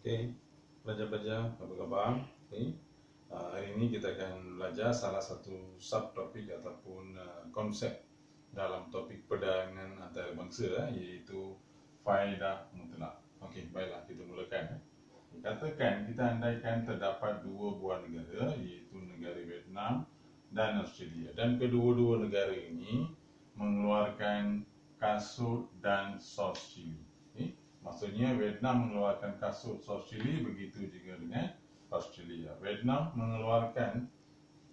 Oke, pelajar-pelajar, apa kabar? Oke. Hari ini kita akan belajar salah satu subtopik ataupun konsep dalam topik perdagangan antarabangsa, yaitu faedah mutlak. Okey, baiklah kita mulakan. Katakan kita andaikan terdapat dua buah negara, iaitu negara Vietnam dan Australia, dan kedua-dua negara ini mengeluarkan kasut dan sos cili. Okay? Maksudnya Vietnam mengeluarkan kasut sos cili, begitu juga dengan Australia. Vietnam mengeluarkan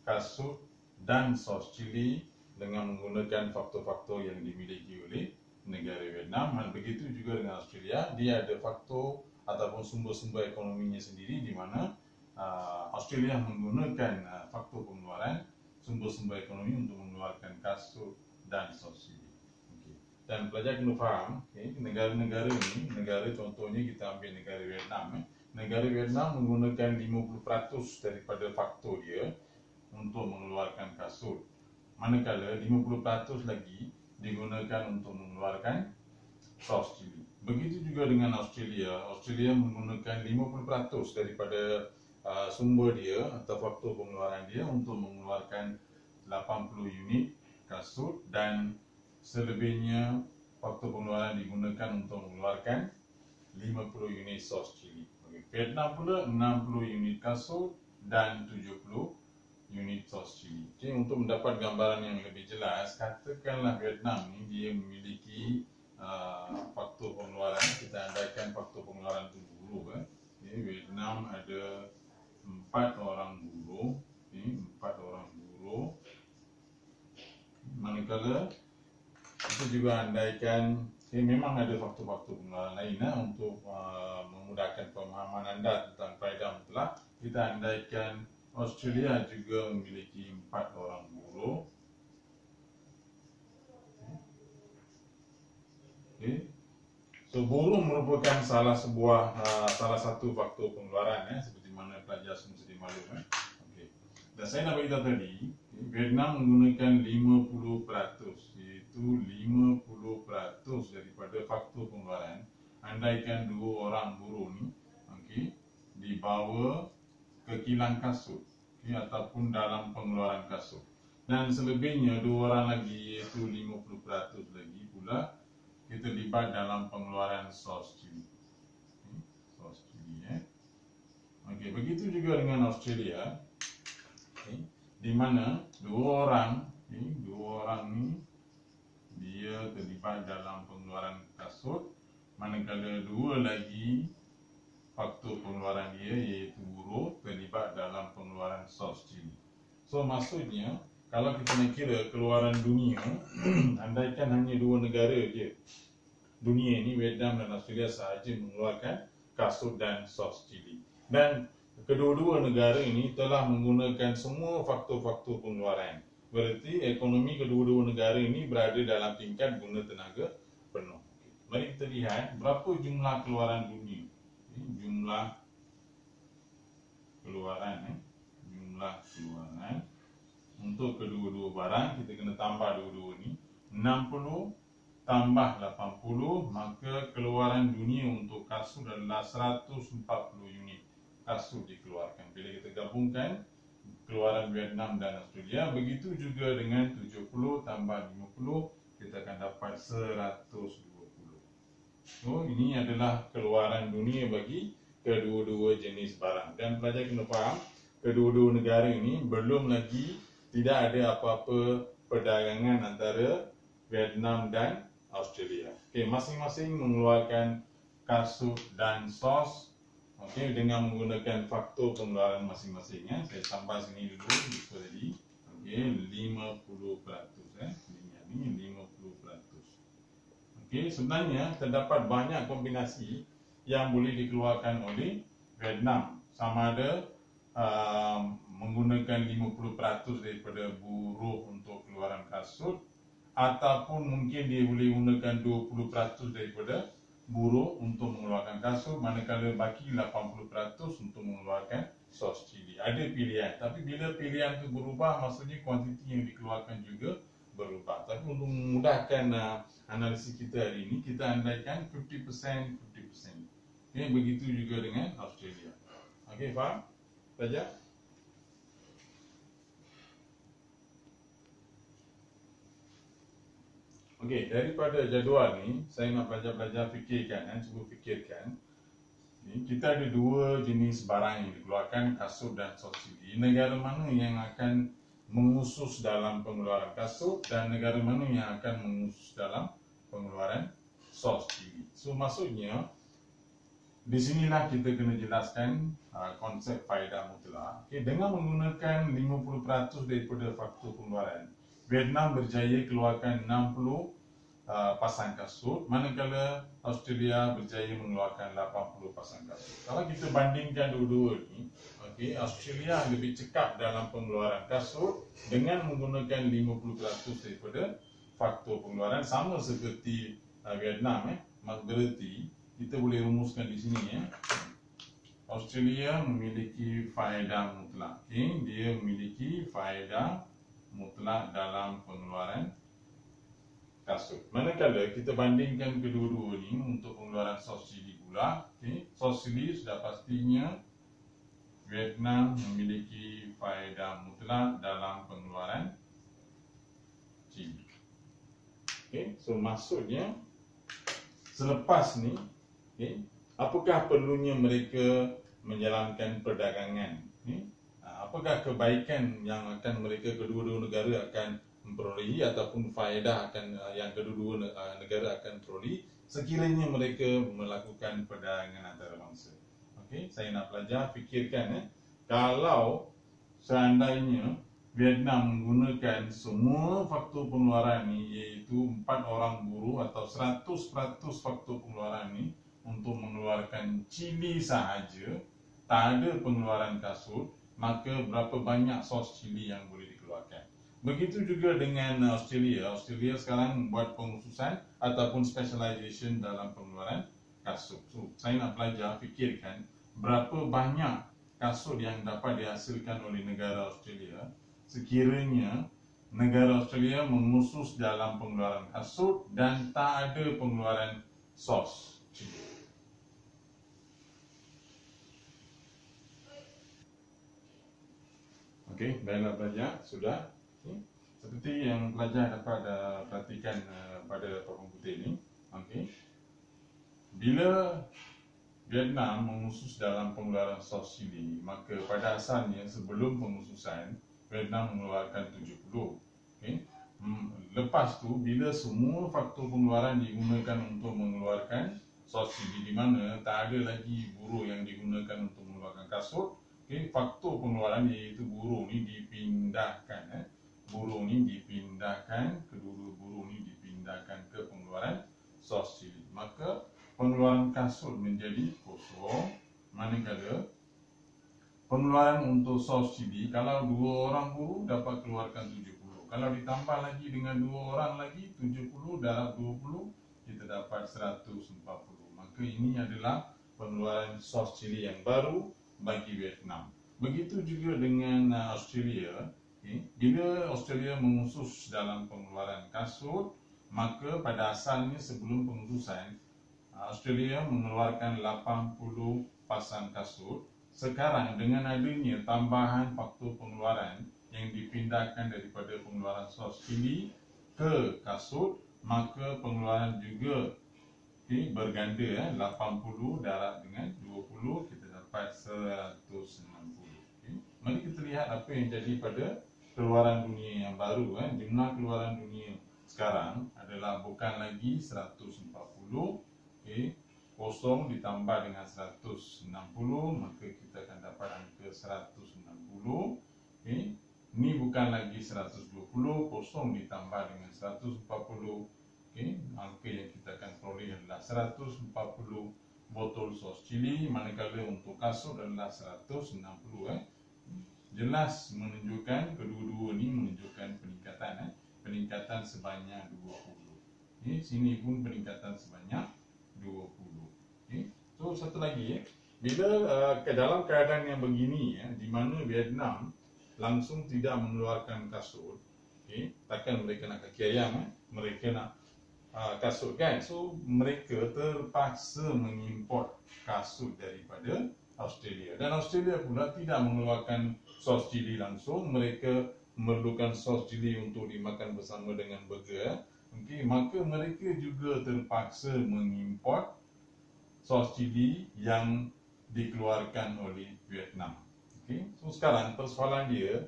kasut dan sos cili dengan menggunakan faktor-faktor yang dimiliki oleh negara Vietnam, dan begitu juga dengan Australia. Dia ada faktor ataupun sumber-sumber ekonominya sendiri, di mana Australia menggunakan faktor pengeluaran sumber-sumber ekonomi untuk mengeluarkan kasut dan sos cili. Dan pelajar kena faham, negara-negara ini, negara contohnya kita ambil negara Vietnam. Negara Vietnam menggunakan 50% daripada faktor dia untuk mengeluarkan kasut. Manakala 50% lagi digunakan untuk mengeluarkan sos cili. Begitu juga dengan Australia. Australia menggunakan 50% daripada sumber dia atau faktor pengeluaran dia untuk mengeluarkan 80 unit kasut, dan selebihnya faktor pengeluaran digunakan untuk mengeluarkan 50 unit sos cili. Vietnam pula 60 unit kasut dan 70 unit sos cili. Okay, untuk mendapat gambaran yang lebih jelas, katakanlah Vietnam ni dia memiliki faktor pengeluaran, kita andaikan faktor pengeluaran itu buruh. Vietnam ada 4 orang buruh. 4 orang buruh. Manakala kita juga andaikan memang ada faktor-faktor pengeluaran lain untuk memudahkan pemahaman anda tentang faedah mutlak. Kita andaikan Australia juga memiliki 4 orang buruh. So buruh merupakan salah satu faktor pengeluaran, seperti mana pelajar semua sedia maklum. Dan saya nak beritahu tadi, Vietnam menggunakan 50%, iaitu 50% daripada faktor pengeluaran. Andaikan dua orang buruh ni dibawa ke kilang kasut, ataupun dalam pengeluaran kasut, dan selebihnya dua orang lagi, iaitu 50% lagi pula kita libat dalam pengeluaran sos cili. Sos cili. Begitu juga dengan Australia, di mana dua orang ni dia terlibat dalam pengeluaran kasut, manakala dua lagi faktor pengeluaran dia, iaitu buruh, terlibat dalam pengeluaran sos cili. So maksudnya, kalau kita nak kira keluaran dunia, andaikan hanya dua negara je dunia ini, Vietnam dan Australia sahaja mengeluarkan kasut dan sos cili, dan kedua-dua negara ini telah menggunakan semua faktor-faktor pengeluaran. Berarti ekonomi kedua-dua negara ini berada dalam tingkat guna tenaga penuh. Mari kita lihat berapa jumlah keluaran dunia. Jumlah keluaran untuk kedua-dua barang, kita kena tambah dua-dua ni. 60 tambah 80, maka keluaran dunia untuk kasut adalah 140 unit kasut dikeluarkan. Bila kita gabungkan keluaran Vietnam dan Australia, begitu juga dengan 70 tambah 50, kita akan dapat 120. So ini adalah keluaran dunia bagi kedua-dua jenis barang. Dan pelajar kena faham, kedua-dua negara ini belum lagi tidak ada apa-apa perdagangan antara Vietnam dan Australia. Masing-masing mengeluarkan kasut dan sos dengan menggunakan faktor pengeluaran masing-masing. Saya tambah sini dulu tadi. 50%. Ini 50%. Sebenarnya terdapat banyak kombinasi yang boleh dikeluarkan oleh Vietnam. Sama ada menggunakan 50% daripada buruh untuk keluaran kasut, ataupun mungkin dia boleh gunakan 20% daripada buruh untuk mengeluarkan kasut, manakala baki 80% untuk mengeluarkan sos cili. Ada pilihan, tapi bila pilihan itu berubah, maksudnya kuantiti yang dikeluarkan juga berubah. Tapi untuk memudahkan analisis kita hari ini, kita andaikan 50%. Okay, begitu juga dengan Australia. Okey, faham? Pelajar? Okey, daripada jadual ni, saya nak pelajar-pelajar fikirkan, cuba fikirkan. Kita ada dua jenis barang yang dikeluarkan, kasut dan subsidi. Negara mana yang akan mengusus dalam pengeluaran kasut dan negara mana yang akan mengusus dalam pengeluaran subsidi. So maksudnya, di sinilah kita kena jelaskan konsep faedah mutlak. Okay, dengan menggunakan 50% daripada faktor pengeluaran, Vietnam berjaya keluarkan 60 pasang kasut, manakala Australia berjaya mengeluarkan 80 pasang kasut. Kalau kita bandingkan dua-dua ni, okay, Australia lebih cekap dalam pengeluaran kasut dengan menggunakan 50% daripada faktor pengeluaran, sama seperti Vietnam. Berarti kita boleh rumuskan di sini Australia memiliki faedah mutlak. Okay? Dia memiliki faedah mutlak dalam pengeluaran kasut. Manakala kita bandingkan kedua-dua ni untuk pengeluaran subsidi pula, okay? Subsidi sudah pastinya Vietnam memiliki faedah mutlak dalam pengeluaran Chile. Okay? So maksudnya selepas ni, okay, apakah perlunya mereka menjalankan perdagangan? Okay? Apakah kebaikan yang akan mereka kedua-dua negara akan memperolehi ataupun faedah akan yang kedua-dua negara akan perolehi sekiranya mereka melakukan perdagangan antarabangsa? Okey, saya nak pelajar fikirkan kalau seandainya Vietnam menggunakan semua faktor pengeluaran ni, iaitu 4 orang buruh atau 100% faktor pengeluaran ni untuk mengeluarkan Chili sahaja, tak ada pengeluaran kasut, maka berapa banyak sos Chili yang boleh dikeluarkan? Begitu juga dengan Australia. Australia sekarang membuat pengususan ataupun specialization dalam pengeluaran kasut. So, saya nak pelajar fikirkan berapa banyak kasut yang dapat dihasilkan oleh negara Australia sekiranya negara Australia mengusus dalam pengeluaran kasut dan tak ada pengeluaran sos Chili. Okey, baiklah pelajar, sudah. Okay. Seperti yang pelajar dapat perhatikan pada papan putih ni, okay. Bila Vietnam mengusus dalam pengeluaran sos Chili, maka pada asalnya sebelum pengususan Vietnam mengeluarkan 70. Okay. Lepas tu, bila semua faktor pengeluaran digunakan untuk mengeluarkan sos Chili, di mana tak ada lagi buruh yang digunakan untuk mengeluarkan kasut, okay, faktor pengeluaran iaitu buruh ni dipindahkan. Buruh ni dipindahkan, kedua-dua buruh ni dipindahkan ke pengeluaran sos Chili. Maka pengeluaran kasut menjadi kosong, manakala pengeluaran untuk sos Chili, kalau 2 orang buruh dapat keluarkan 70. Kalau ditambah lagi dengan 2 orang lagi, 70 darab 20, kita dapat 140. Maka ini adalah pengeluaran sos Chili yang baru bagi Vietnam. Begitu juga dengan Australia. Okay. Bila Australia mengusus dalam pengeluaran kasut, maka pada asalnya sebelum pengususan Australia mengeluarkan 80 pasang kasut. Sekarang dengan adanya tambahan faktor pengeluaran yang dipindahkan daripada pengeluaran sos Chili ke kasut, maka pengeluaran juga berganda. 80 darab dengan 20, kita dapat 160. Mari kita lihat apa yang jadi pada keluaran dunia yang baru. Jumlah keluaran dunia sekarang adalah bukan lagi 140. Kosong ditambah dengan 160, maka kita akan dapat angka 160. Ini bukan lagi 120, kosong ditambah dengan 140. Angka yang kita akan peroleh adalah 140 botol sos Chili, manakala untuk kasut adalah 160. Jelas menunjukkan, kedua-dua ni menunjukkan peningkatan sebanyak 20. Sini pun peningkatan sebanyak 20. So satu lagi, bila dalam keadaan yang begini, di mana Vietnam langsung tidak mengeluarkan kasut, takkan mereka nak kaki ayam, mereka nak kasut kan. So mereka terpaksa mengimport kasut daripada Australia. Dan Australia pula tidak mengeluarkan sos cili langsung, mereka memerlukan sos cili untuk dimakan bersama dengan burger. Okey, maka mereka juga terpaksa mengimport sos cili yang dikeluarkan oleh Vietnam. Okey, so sekarang persoalan dia,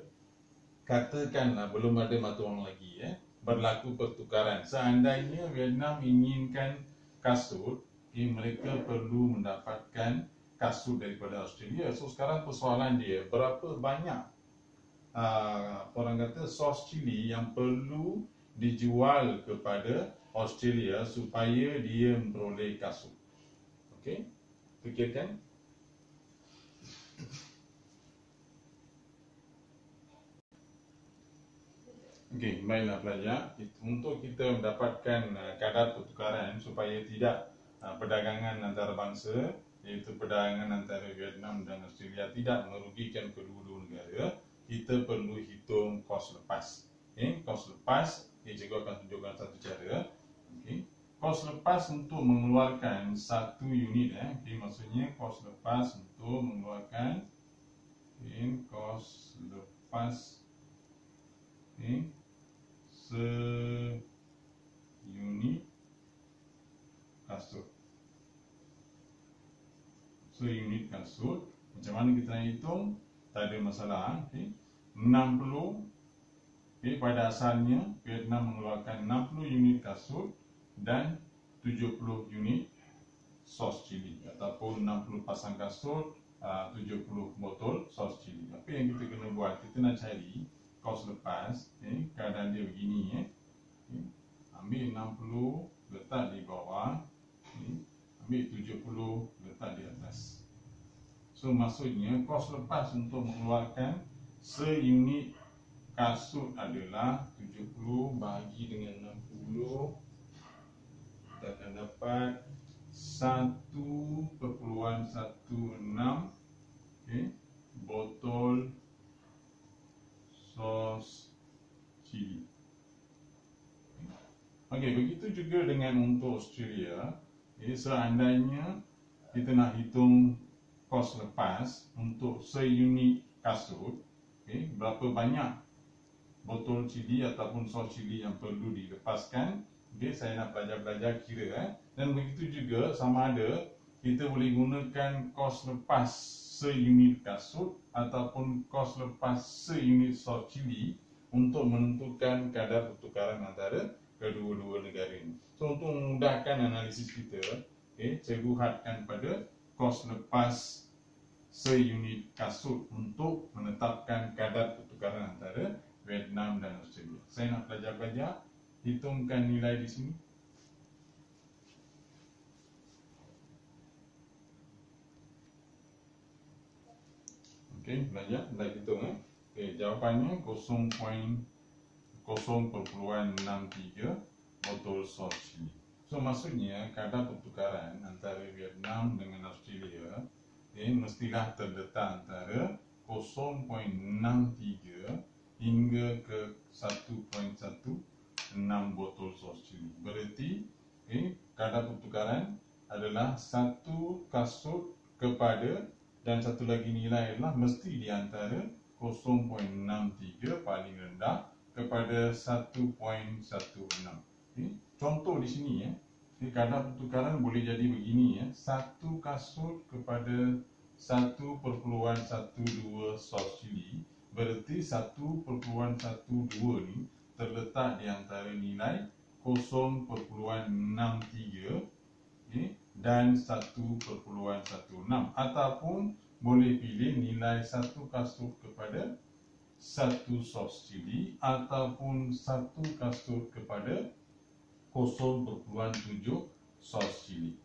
katakanlah belum ada mata wang lagi, berlaku pertukaran. Seandainya Vietnam inginkan kasut, mereka perlu mendapatkan kasut daripada Australia. So sekarang persoalan dia, berapa banyak orang kata sos cili yang perlu dijual kepada Australia supaya dia memperoleh kasut. Okey, fikirkan. Okey, baiklah pelajar. Untuk kita mendapatkan kadar pertukaran supaya tidak perdagangan antara bangsa, iaitu perdagangan antara Vietnam dan Australia, tidak merugikan kedua-dua negara, kita perlu hitung kos lepas. Kos lepas, cikgu akan tunjukkan satu cara. Kos lepas untuk mengeluarkan satu unit, maksudnya kos lepas untuk mengeluarkan kos lepas seunit kasut. Seunit kasut, macam mana kita nak hitung? Tak ada masalah. 60, pada asalnya Vietnam mengeluarkan 60 unit kasut dan 70 unit sos cili, ataupun 60 pasang kasut, 70 botol sos cili. Apa yang kita kena buat? Kita nak cari kos lepas. Keadaan dia begini, ambil 60 letak di bawah, ambil 70 letak di atas. So maksudnya kos lepas untuk mengeluarkan seunit kasut adalah 70 bahagi dengan 60, kita akan dapat 1.16 botol sos cili. Okey, begitu juga dengan untuk Australia. Seandainya kita nak hitung kos lepas untuk seunit kasut, berapa banyak botol cili ataupun sos cili yang perlu dilepaskan. Saya nak belajar kira. Dan begitu juga sama ada kita boleh gunakan kos lepas seunit kasut ataupun kos lepas seunit sos cili untuk menentukan kadar pertukaran antara kedua-dua negara ini. So untuk memudahkan analisis kita, cikgu hadkan pada kos lepas seunit kasut untuk menetapkan kadar pertukaran antara Vietnam dan Australia. Saya nak belajar hitungkan nilai di sini. Okey, belajar hitung. Jawapannya 0.63 botol sos cili. So maksudnya kadar pertukaran antara Vietnam dengan Australia mestilah terletak antara 0.63 hingga ke 1.16 botol sos cili. Berarti kadar pertukaran adalah satu kasut kepada, dan satu lagi nilai adalah mesti di antara 0.63 paling rendah kepada 1.16. Contoh di sini, kadar pertukaran boleh jadi begini, satu kasut kepada 1.12 sos cili. Berarti 1.12 ni terletak di antara nilai 0.63 dan 1.16, ataupun boleh pilih nilai satu kasut kepada satu sos cili ataupun satu kasut kepada 0.7 sos cili.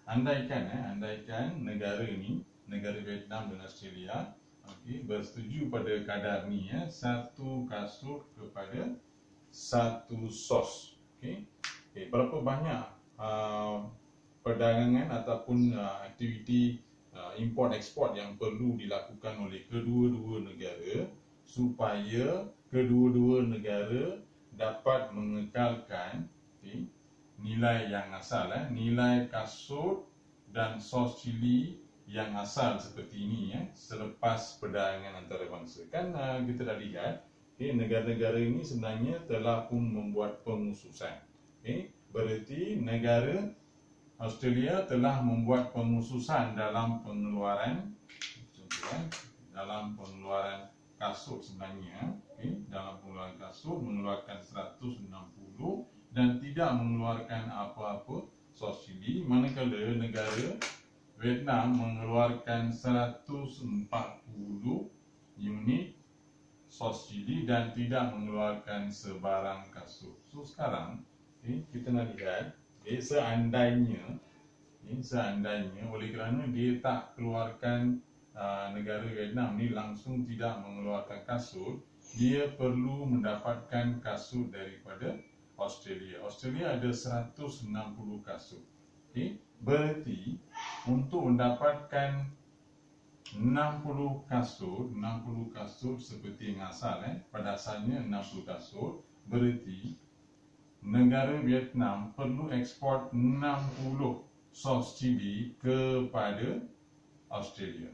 Andaikan negara ni, negara Vietnam dan Australia bersetuju pada kadar ni, satu kasut kepada satu sos. Berapa banyak perdagangan ataupun aktiviti import ekspor yang perlu dilakukan oleh kedua-dua negara supaya kedua-dua negara dapat mengekalkan nilai yang asal, nilai kasut dan sos cili yang asal seperti ini ya, selepas perdagangan antarabangsa. Kan kita dah lihat negara-negara ini sebenarnya telah pun membuat pengususan. Berarti negara Australia telah membuat pengususan dalam pengeluaran, dalam pengeluaran kasut sebenarnya, dalam pengeluaran kasut mengeluarkan 160 dan tidak mengeluarkan apa-apa sos cili, manakala negara Vietnam mengeluarkan 140 unit sos cili dan tidak mengeluarkan sebarang kasut. So sekarang kita nak lihat seandainya oleh kerana dia tak keluarkan negara Vietnam ni langsung tidak mengeluarkan kasut, dia perlu mendapatkan kasut daripada Australia. Australia ada 160 kasut. Berarti untuk mendapatkan 60 kasut seperti yang asal pada asalnya 60 kasut, berarti negara Vietnam perlu ekspor 60 sos cili kepada Australia.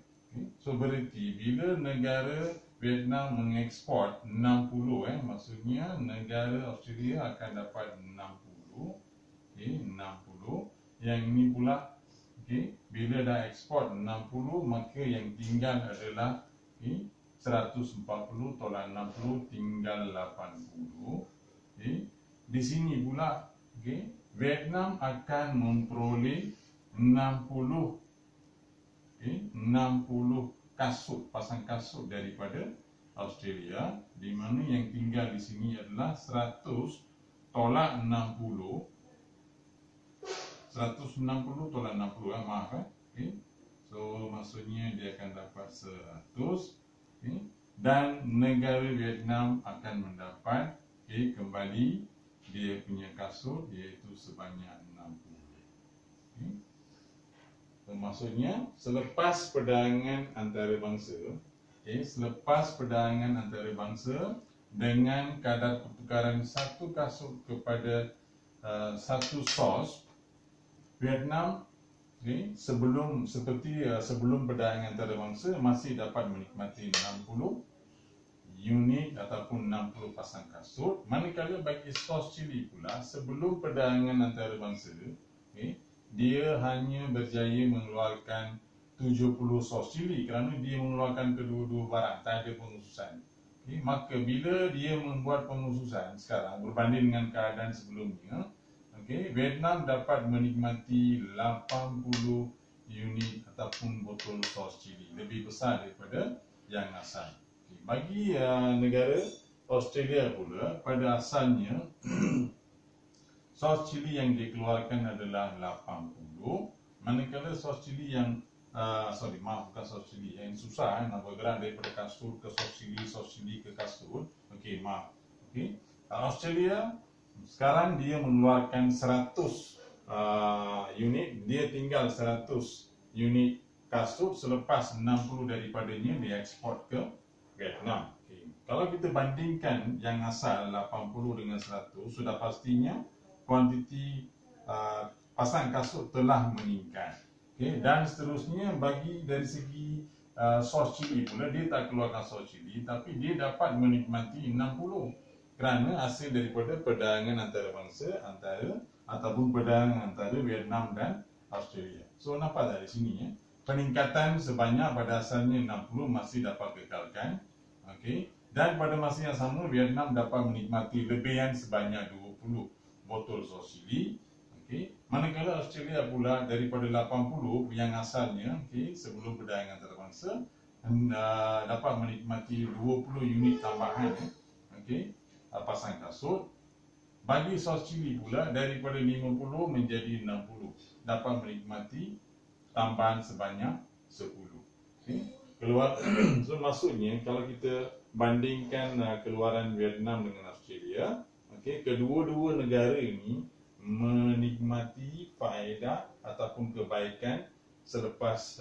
So berarti bila negara Vietnam mengekspor 60 maksudnya negara Australia akan dapat 60. 60. Yang ini pula bila dah ekspor 60, maka yang tinggal adalah 140 tolak 60 tinggal 80. Di sini pula Vietnam akan memperoleh 60 kasut, pasang kasut daripada Australia, di mana yang tinggal di sini adalah 100 tolak 60. 160 tolak 60 maaf So maksudnya dia akan dapat 100 dan negara Vietnam akan mendapat kembali dia punya kasut iaitu sebanyak 60. So, maksudnya selepas perdagangan antarabangsa, selepas perdagangan antarabangsa dengan kadar pertukaran satu kasut kepada satu sos, Vietnam sebelum perdagangan antarabangsa masih dapat menikmati 60 unit ataupun 60 pasang kasut, manakala bagi sos cili pula sebelum perdagangan antarabangsa dia hanya berjaya mengeluarkan 70 sos cili kerana dia mengeluarkan kedua-dua barang, tak ada pengususan. Maka bila dia membuat pengususan sekarang berbanding dengan keadaan sebelumnya, Vietnam dapat menikmati 80 unit ataupun botol sos cili, lebih besar daripada yang asal. Bagi negara Australia pula, pada asalnya sos cili yang dikeluarkan adalah 80, manakala sos cili yang bukan sos cili yang susah nak bergerak daripada kasut ke sos cili ke kasut. Australia sekarang dia mengeluarkan 100 unit, dia tinggal 100 unit kasut selepas 60 daripadanya dia ekspor ke Vietnam. Kalau kita bandingkan yang asal 80 dengan 100, sudah pastinya kuantiti pasang kasut telah meningkat. Dan seterusnya bagi dari segi sos cili pula, dia tak keluarkan sos cili tapi dia dapat menikmati 60 kerana hasil daripada perdagangan antarabangsa ataupun perdagangan antara Vietnam dan Australia. So nampak tak di sini peningkatan sebanyak pada asalnya 60 masih dapat kekalkan. Dan pada masa yang sama Vietnam dapat menikmati lebihan sebanyak 20 botol sos cili. Manakala Australia pula daripada 80 yang asalnya sebelum perdagangan antarabangsa dapat menikmati 20 unit tambahan pasang kasut. Bagi sos cili pula daripada 50 menjadi 60, dapat menikmati tambahan sebanyak 10. So maksudnya kalau kita bandingkan keluaran Vietnam dengan Australia, kedua-dua negara ini menikmati faedah ataupun kebaikan selepas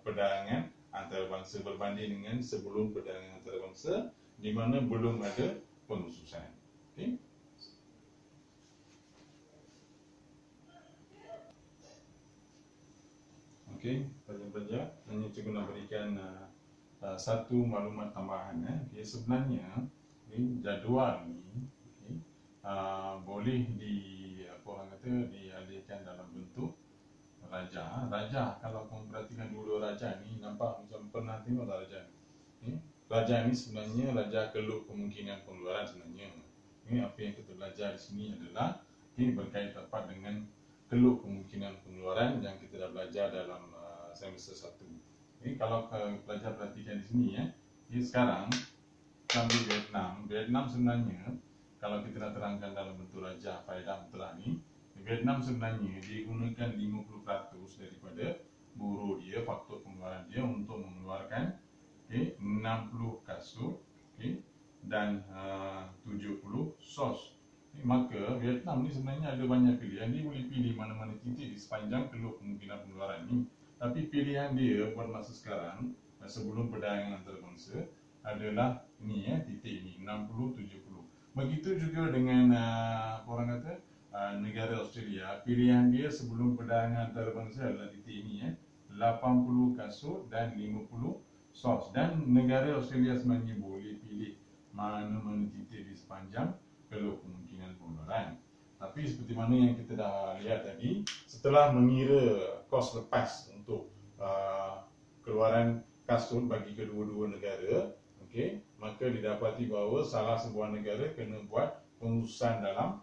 perdagangan antarabangsa berbanding dengan sebelum perdagangan antarabangsa di mana belum ada pengususan. Okey, pelajar-pelajar, hanya cikgu nak berikan satu maklumat tambahan. Sebenarnya jadual ni boleh dialihkan dalam bentuk raja. Raja, kalau kamu perhatikan dua raja ni, nampak macam pernah tengok tak raja ni? Raja ni sebenarnya raja keluk kemungkinan pengeluaran sebenarnya. Apa yang kita belajar di sini adalah berkait dapat dengan keluk kemungkinan pengeluaran yang kita dah belajar dalam semester 1. Kalau pelajar perhatikan di sini sekarang kita ambil Vietnam sebenarnya kalau kita nak terangkan dalam bentuk raja faedah mutlak ni, Vietnam sebenarnya dia gunakan 50% daripada buruh dia, faktor pengeluaran dia untuk mengeluarkan 60 kasut dan 70 sos. Maka Vietnam ni sebenarnya ada banyak pilihan. Dia boleh pilih mana-mana titik di sepanjang keluk kemungkinan pengeluaran ni. Tapi pilihan dia buat masa sekarang, sebelum perdagangan antarabangsa, adalah ni titik ni 60, 70. Begitu juga dengan orang kata negara Australia, pilihan dia sebelum perdagangan antarabangsa adalah titik ni 80 kasut dan 50 sos. Dan negara Australia sebenarnya boleh pilih mana-mana titik di sepanjang keluk kemungkinan pengeluaran. Tapi seperti mana yang kita dah lihat tadi, setelah mengira kos lepas untuk keluaran kasut bagi kedua-dua negara, maka didapati bahawa salah sebuah negara kena buat pengurusan dalam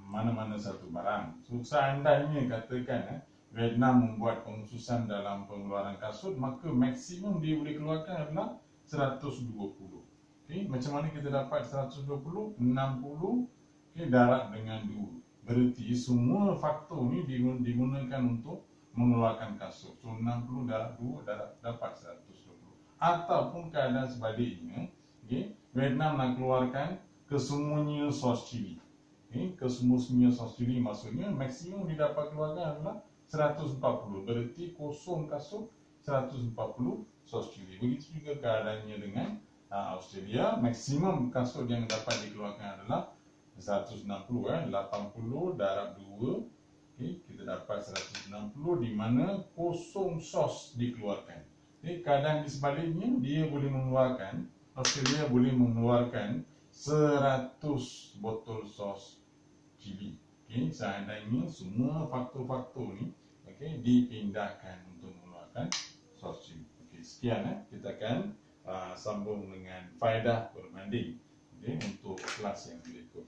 mana-mana satu barang. So seandainya katakan Vietnam membuat pengurusan dalam pengeluaran kasut, maka maksimum dia boleh keluarkan adalah 120. Macam mana kita dapat 120? 60 darab dengan 2. Berarti semua faktor ni digunakan untuk mengeluarkan kasut. So 60 darab 2 dapat 120. Ataupun keadaan sebaliknya, Vietnam nak keluarkan kesemuanya sos cili. Kesemuanya sos cili maksudnya maksimum didapat keluarkan adalah 140. Berarti kosong kasut, 140 sos cili. Begitu juga keadaannya dengan Australia, maksimum kasut yang dapat dikeluarkan adalah 160. 80 darab 2, kita dapat 160, di mana kosong sos dikeluarkan. Keadaan di sebaliknya, dia boleh mengeluarkan, Australia boleh mengeluarkan 100 botol sos cili. Seandainya semua faktor-faktor ni dipindahkan untuk mengeluarkan sos cili. Sekian kita akan sambung dengan faedah berbanding untuk kelas yang berikut.